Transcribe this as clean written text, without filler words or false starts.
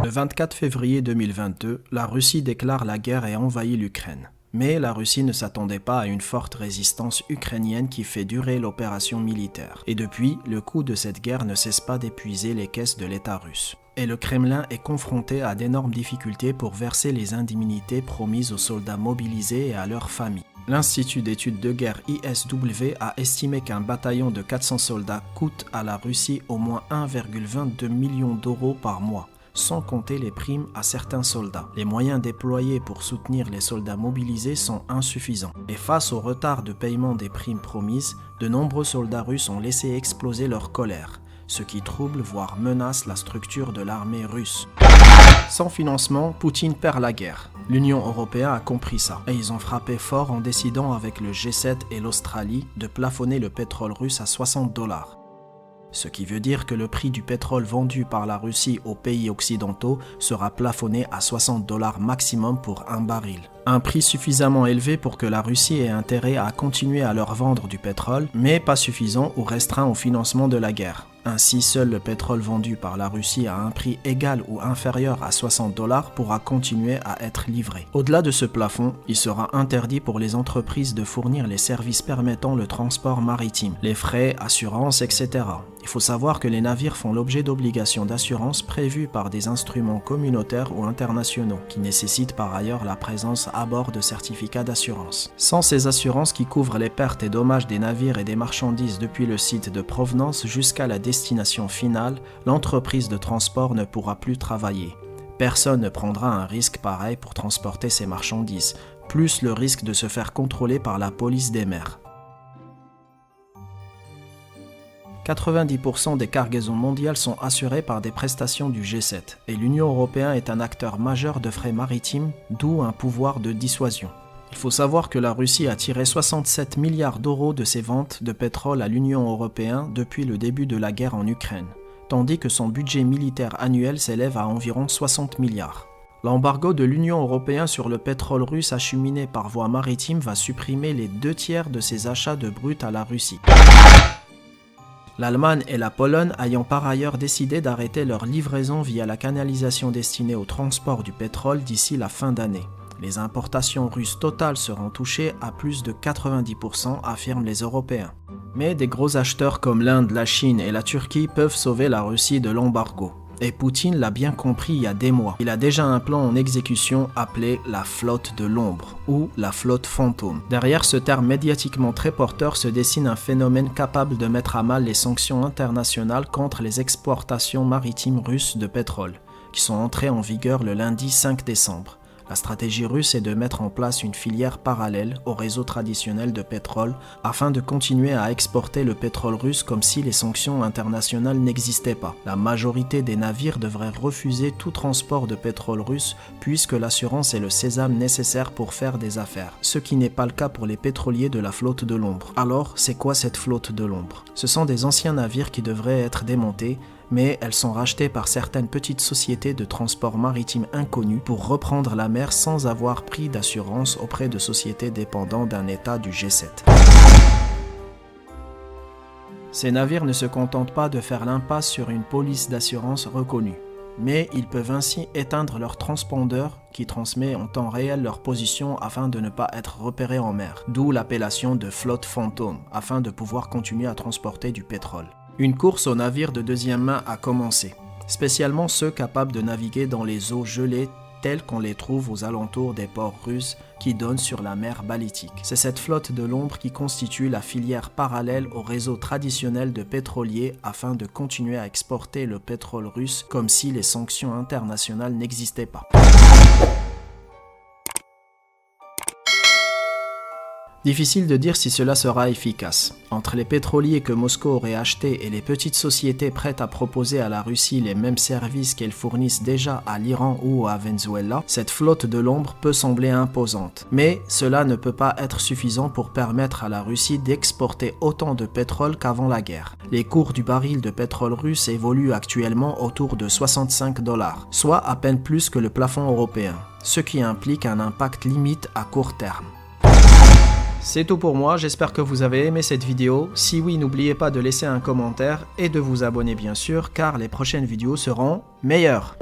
Le 24 février 2022, la Russie déclare la guerre et envahit l'Ukraine. Mais la Russie ne s'attendait pas à une forte résistance ukrainienne qui fait durer l'opération militaire. Et depuis, le coût de cette guerre ne cesse pas d'épuiser les caisses de l'État russe. Et le Kremlin est confronté à d'énormes difficultés pour verser les indemnités promises aux soldats mobilisés et à leurs familles. L'Institut d'études de guerre ISW a estimé qu'un bataillon de 400 soldats coûte à la Russie au moins 1,22 million d'euros par mois, sans compter les primes à certains soldats. Les moyens déployés pour soutenir les soldats mobilisés sont insuffisants. Et face au retard de paiement des primes promises, de nombreux soldats russes ont laissé exploser leur colère, ce qui trouble voire menace la structure de l'armée russe. Sans financement, Poutine perd la guerre. L'Union européenne a compris ça, et ils ont frappé fort en décidant avec le G7 et l'Australie de plafonner le pétrole russe à 60 $. Ce qui veut dire que le prix du pétrole vendu par la Russie aux pays occidentaux sera plafonné à 60 $ maximum pour un baril. Un prix suffisamment élevé pour que la Russie ait intérêt à continuer à leur vendre du pétrole, mais pas suffisant ou restreint au financement de la guerre. Ainsi, seul le pétrole vendu par la Russie à un prix égal ou inférieur à 60 $ pourra continuer à être livré. Au-delà de ce plafond, il sera interdit pour les entreprises de fournir les services permettant le transport maritime, les frais, assurances, etc. Il faut savoir que les navires font l'objet d'obligations d'assurance prévues par des instruments communautaires ou internationaux, qui nécessitent par ailleurs la présence à bord de certificats d'assurance. Sans ces assurances qui couvrent les pertes et dommages des navires et des marchandises depuis le site de provenance jusqu'à la destination finale, l'entreprise de transport ne pourra plus travailler. Personne ne prendra un risque pareil pour transporter ses marchandises, plus le risque de se faire contrôler par la police des mers. 90% des cargaisons mondiales sont assurées par des prestations du G7 et l'Union européenne est un acteur majeur de frais maritimes, d'où un pouvoir de dissuasion. Il faut savoir que la Russie a tiré 67 milliards d'euros de ses ventes de pétrole à l'Union européenne depuis le début de la guerre en Ukraine, tandis que son budget militaire annuel s'élève à environ 60 milliards. L'embargo de l'Union européenne sur le pétrole russe acheminé par voie maritime va supprimer les 2/3 de ses achats de brut à la Russie. L'Allemagne et la Pologne ayant par ailleurs décidé d'arrêter leur livraison via la canalisation destinée au transport du pétrole d'ici la fin d'année. Les importations russes totales seront touchées à plus de 90%, affirment les Européens. Mais des gros acheteurs comme l'Inde, la Chine et la Turquie peuvent sauver la Russie de l'embargo. Et Poutine l'a bien compris il y a des mois. Il a déjà un plan en exécution appelé la flotte de l'ombre ou la flotte fantôme. Derrière ce terme médiatiquement très porteur se dessine un phénomène capable de mettre à mal les sanctions internationales contre les exportations maritimes russes de pétrole, qui sont entrées en vigueur le lundi 5 décembre. La stratégie russe est de mettre en place une filière parallèle au réseau traditionnel de pétrole afin de continuer à exporter le pétrole russe comme si les sanctions internationales n'existaient pas. La majorité des navires devraient refuser tout transport de pétrole russe puisque l'assurance est le sésame nécessaire pour faire des affaires, ce qui n'est pas le cas pour les pétroliers de la flotte de l'ombre. Alors, c'est quoi cette flotte de l'ombre? Ce sont des anciens navires qui devraient être démontés, mais elles sont rachetées par certaines petites sociétés de transport maritime inconnues pour reprendre la mer sans avoir pris d'assurance auprès de sociétés dépendant d'un État du G7. Ces navires ne se contentent pas de faire l'impasse sur une police d'assurance reconnue, mais ils peuvent ainsi éteindre leur transpondeur qui transmet en temps réel leur position afin de ne pas être repérés en mer, d'où l'appellation de flotte fantôme, afin de pouvoir continuer à transporter du pétrole. Une course aux navires de deuxième main a commencé, spécialement ceux capables de naviguer dans les eaux gelées telles qu'on les trouve aux alentours des ports russes qui donnent sur la mer Balitique. C'est cette flotte de l'ombre qui constitue la filière parallèle au réseau traditionnel de pétroliers afin de continuer à exporter le pétrole russe comme si les sanctions internationales n'existaient pas. Difficile de dire si cela sera efficace. Entre les pétroliers que Moscou aurait achetés et les petites sociétés prêtes à proposer à la Russie les mêmes services qu'elles fournissent déjà à l'Iran ou à Venezuela, cette flotte de l'ombre peut sembler imposante. Mais cela ne peut pas être suffisant pour permettre à la Russie d'exporter autant de pétrole qu'avant la guerre. Les cours du baril de pétrole russe évoluent actuellement autour de 65 $, soit à peine plus que le plafond européen, ce qui implique un impact limite à court terme. C'est tout pour moi, j'espère que vous avez aimé cette vidéo. Si oui, n'oubliez pas de laisser un commentaire et de vous abonner bien sûr, car les prochaines vidéos seront meilleures.